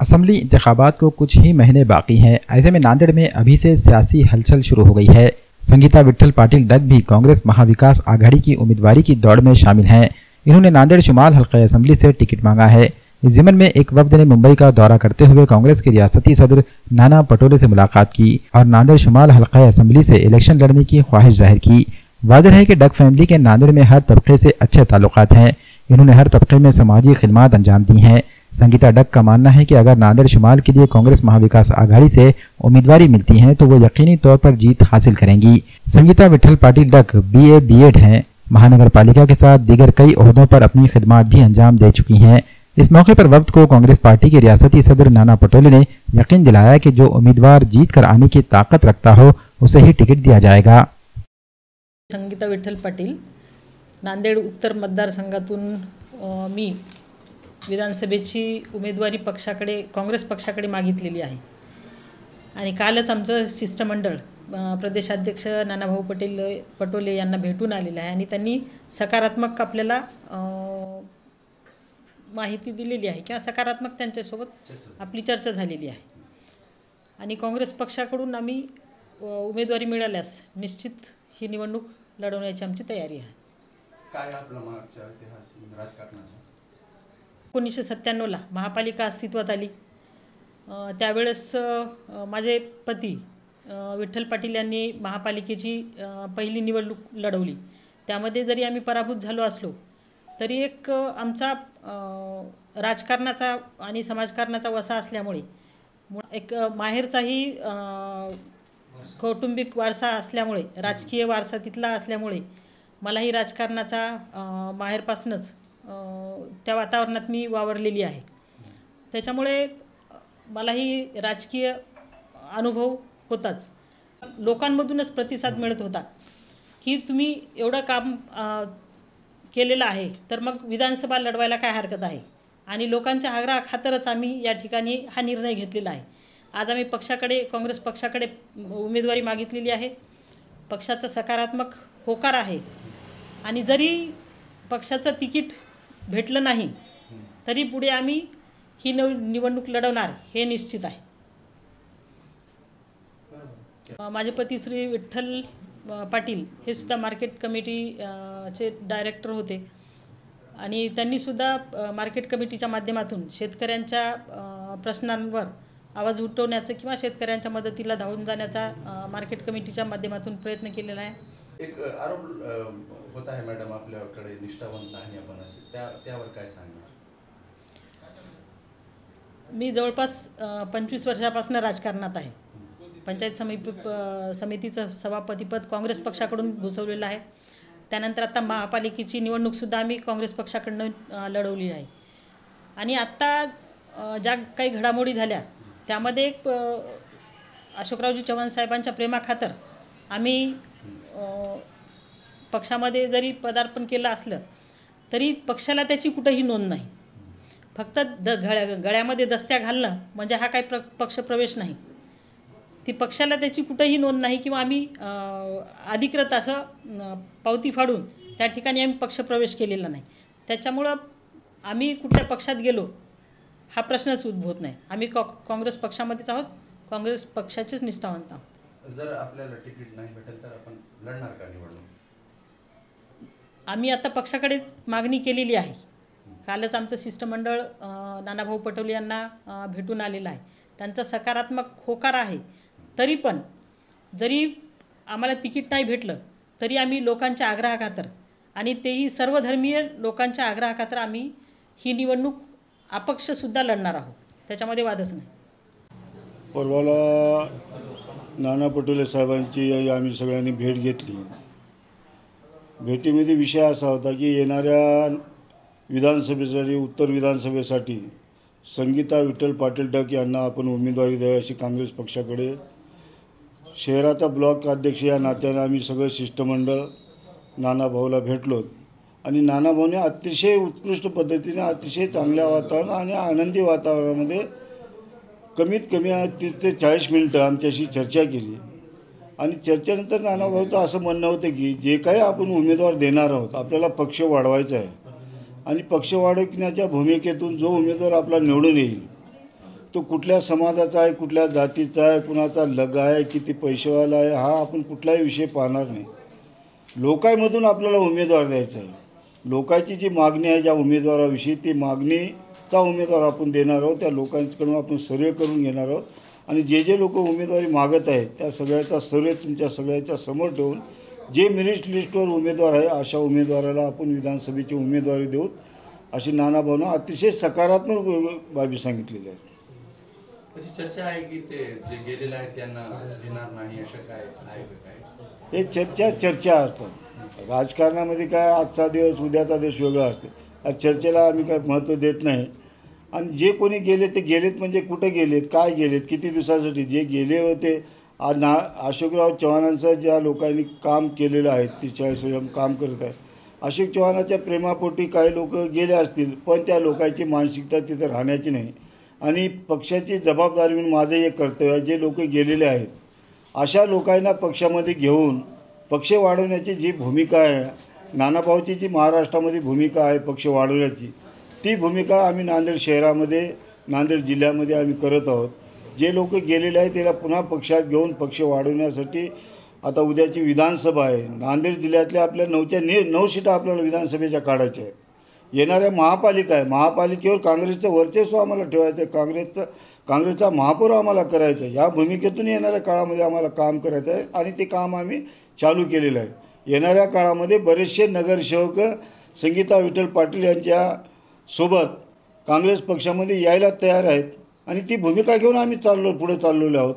Assembly इंतखाबात को कुछ ही महीने बाकी हैं। ऐसे में नांदेड़ में अभी से सियासी हलचल शुरू हो गई है। संगीता विट्ठल पाटिल डग भी कांग्रेस महाविकास आघाड़ी की उम्मीदवारी की दौड़ में शामिल हैं। इन्होंने नांदेड़ शुमाल हल्का असम्बली से टिकट मांगा है। इस ज़िमन में एक वफ्द ने मुंबई का दौरा करते हुए कांग्रेस के रियासती सदर नाना पटोले से मुलाकात की और नांदेड़ शुमाल हल्का असम्बली से इलेक्शन लड़ने की ख्वाहिश जाहिर की। वाज़ेह है कि डग फैमिली के नांदेड़ में हर तबके से अच्छे ताल्लुकात हैं। इन्होंने हर तबके में समाजी खिदमात अंजाम दी हैं। संगीता डग का मानना है कि अगर नांदेड़ शुमाल के लिए कांग्रेस महाविकास आघाड़ी से उम्मीदवारी मिलती है तो वो यकीनी तौर पर जीत हासिल करेंगी। संगीता विट्ठल पाटिल डग BA B.Ed हैं। महानगर पालिका के साथ दीगर कई ओहदों पर अपनी खिदमात भी अंजाम दे चुकी हैं। इस मौके पर वफ्द को कांग्रेस पार्टी के रियासती सदर नाना पटोले ने यकीन दिलाया कि जो उम्मीदवार जीत कर आने की ताकत रखता हो उसे ही टिकट दिया जाएगा। संगीता विट्ठल पाटील, नांदेड उत्तर मतदारसंघातून मी विधानसभेची उमेदवारी काँग्रेस पक्षाकडे मागितलेली आहे आणि कालच आमचं शिष्टमंडळ प्रदेशाध्यक्ष नानाभाऊ पटोले यांना भेटून आलेलं आहे आणि त्यांनी सकारात्मक आपल्याला माहिती दिलेली आहे किंवा सकारात्मक त्यांच्यासोबत आपली चर्चा झालेली आहे आणि काँग्रेस पक्षाकडून आम्ही उमेदवारी मिळाल्यास निश्चित ही निवडणूक लढवण्याची आमची तयारी आहे। काय आपला मागचा इतिहास राजकारणाचा 1997ला महापालिका अस्तित्वात आली। त्यावेळेस माझे पती विठ्ठल पाटील यांनी महापालिकेची पहिली निवडणूक लढवली। त्यामध्ये जरी आम्ही पराभूत झालो असलो तरी एक आमचा राजकारणाचा आणि समाजकारणाचा वसा असल्यामुळे एक माहेरचाही कौटुंबिक वारसा असल्यामुळे राजकीय वारसा तिथला असल्यामुळे मलाही राजकारणाचा माहेरपासूनच त्या वातावरणात मी वावरलेली आहे। त्याच्यामुळे मलाही राजकीय अनुभव होताच। लोकांमधूनच प्रतिसाद मिळत होता की तुम्ही एवढं काम केलेलं आहे तर मग विधानसभा लढवायला काय हरकत आहे आणि लोकांच्या आग्रहाखातरच आम्ही या ठिकाणी हा निर्णय घेतलेला आहे। आज आम्ही काँग्रेस पक्षाकडे उमेदवारी मागितलेली आहे। पक्षाचा सकारात्मक होकार आहे आणि जरी पक्षाचं तिकीट भेटलं नाही तरी पुढे आम्ही ही निवडणूक लढवणार हे निश्चित आहे। माझे पती श्री विठ्ठल पाटील हे सुद्धा मार्केट कमिटीचे डायरेक्टर होते आणि त्यांनी सुद्धा मार्केट कमिटीच्या माध्यमातून शेतकऱ्यांच्या प्रश्नांवर आवाज उठवण्याचा किंवा शेतकऱ्यांच्या मदतीला धावून जाण्याचा मार्केट कमिटीच्या माध्यमातून प्रयत्न केलेला आहे। एक आरोप होता है मॅडम आपल्याकडे निष्ठावंत नाही आपण असे त्यावर काय सांगणार? मी जवळपास 25 वर्षापासून राजकारणात आहे। पंचायत समितीचं सभापतीपद काँग्रेस पक्षाकडून भूषवलेलं आहे। त्यानंतर आता महापालिकेची निवडणूकसुद्धा आम्ही काँग्रेस पक्षाकडून लढवली आहे आणि आत्ता ज्या काही घडामोडी झाल्या त्यामध्ये एक अशोकरावजी चव्हाण साहेबांच्या प्रेमाखातर आम्ही पक्षामध्ये जरी पदार्पण केलं असलं तरी पक्षाला त्याची कुठेही नोंद नाही। फक्त गळ्यामध्ये दस्त्या घालणं म्हणजे हा काही पक्षप्रवेश नाही। ती पक्षाला त्याची कुठेही नोंद नाही किंवा आम्ही अधिकृत असं पावती फाडून त्या ठिकाणी आम्ही पक्षप्रवेश केलेला नाही। त्याच्यामुळं आम्ही कुठल्या पक्षात गेलो हा प्रश्नच उद्भवत नाही। आम्ही काँग्रेस पक्षामध्येच आहोत, काँग्रेस पक्षाचेच निष्ठावंत आहोत। जर आपल्याला तिकीट नाही भेटेल तर आपण लढणार का निवडणूक? आम्ही आता पक्षाकडे मागणी केलेली आहे। कालच आमचं शिष्टमंडळ नानाभाऊ पटोले यांना भेटून आलेलं आहे। त्यांचा सकारात्मक होकार आहे। तरी पण जरी आम्हाला तिकीट नाही भेटलं तरी आम्ही लोकांच्या आग्रहाखातर आणि तेही सर्वधर्मीय लोकांच्या आग्रहाखातर आम्ही ही निवडणूक अपक्षसुद्धा लढणार आहोत। त्याच्यामध्ये वादच नाही। परवाला नाना पटोले साहेबांची आम्ही सगळ्यांनी भेट घेतली। भेटीमध्ये विषय असा होता की येणाऱ्या विधानसभेसाठी उत्तर विधानसभेसाठी संगीता विठ्ठल पाटील डग यांना आपण उमेदवारी द्यावी अशी काँग्रेस पक्षाकडे शहराचा ब्लॉक अध्यक्ष या नात्याने आम्ही सगळं शिष्टमंडळ नानाभाऊला भेटलो आणि नानाभाऊने अतिशय उत्कृष्ट पद्धतीने अतिशय चांगल्या वातावरण आणि आनंदी वातावरणामध्ये कमीत कमी 30 ते 40 मिनिटं आमच्याशी चर्चा केली आणि चर्चेनंतर नानाभाऊचं असं म्हणणं होतं की जे काही आपण उमेदवार देणार आहोत आपल्याला पक्ष वाढवायचा आहे आणि पक्ष वाढवण्याच्या भूमिकेतून जो उमेदवार आपला निवडून येईल तो कुठल्या समाजाचा आहे, कुठल्या जातीचा आहे, कुणाचा लगा आहे, किती पैसेवाला आहे, हा आपण कुठलाही विषय पाहणार नाही. लोकांमधून आपल्याला उमेदवार द्यायचा आहे. लोकांची जी मागणी आहे ज्या उमेदवाराविषयी, ती मागणीचा उमेदवार आपण देणार आहोत. त्या लोकांकडून आपण सर्वे करून घेणार आहोत आणि जे जे लोक उमेदवारी मागत आहेत त्या सगळ्याचा सर्वे तुमच्या सगळ्याच्या समोर ठेवून जे मेरिट लिस्टवर उमेदवार आहे अशा उमेदवाराला आपण विधानसभेची उमेदवारी देऊ, अशी नानाभाऊनं अतिशय सकारात्मक बाबी सांगितलेल्या आहेत. तशी चर्चा आहे की ते जे गेलेले आहेत त्यांना घेणार नाही, असं काय आहे का काय? हे चर्चा असतात. राजकारणामध्ये काय आजचा दिवस उद्याचा दिवस वेगळा असते. या चर्चेला आम्ही काय महत्त्व देत नाही. आणि जे कोणी गेले ते गेलेत म्हणजे कुठे गेलेत, काय गेलेत, किती दिवसासाठी जे गेले होते. अशोकराव चव्हाणांचं ज्या लोकांनी काम केलेलं आहे, 40 वर्ष काम करत आहे, अशोक चव्हाणाच्या प्रेमापोटी काही लोक गेले असतील, पण त्या लोकांची मानसिकता तिथं राहण्याची नाही. आणि पक्षाची जबाबदारी म्हणून माझं एक कर्तव्य आहे, जे लोक गेलेले आहेत अशा लोकांना पक्षामध्ये घेऊन पक्ष वाढवण्याची जी भूमिका आहे, नानाभाऊची जी महाराष्ट्रामध्ये भूमिका आहे पक्ष वाढवण्याची, ती भूमिका आम्ही नांदेड शहरामध्ये, नांदेड जिल्ह्यामध्ये आम्ही करत आहोत. जे लोक गेलेले आहेत त्याला पुन्हा पक्षात घेऊन पक्ष वाढवण्यासाठी आता उद्याची विधानसभा आहे. नांदेड जिल्ह्यातल्या आपल्या 9 सीटा आपल्याला विधानसभेच्या काढायच्या आहेत. येणाऱ्या महापालिका आहे, महापालिकेवर काँग्रेसचं वर्चस्व आम्हाला ठेवायचं आहे, काँग्रेसचा महापौर आम्हाला करायचा आहे. या भूमिकेतून येणाऱ्या काळामध्ये आम्हाला काम करायचं आहे आणि ते काम आम्ही चालू केलेलं आहे. येणाऱ्या काळामध्ये बरेचसे नगरसेवक संगीता विठ्ठल पाटील यांच्या सोबत काँग्रेस पक्षामध्ये यायला तयार आहेत आणि ती भूमिका घेऊन आम्ही पुढे चाललेलो आहोत.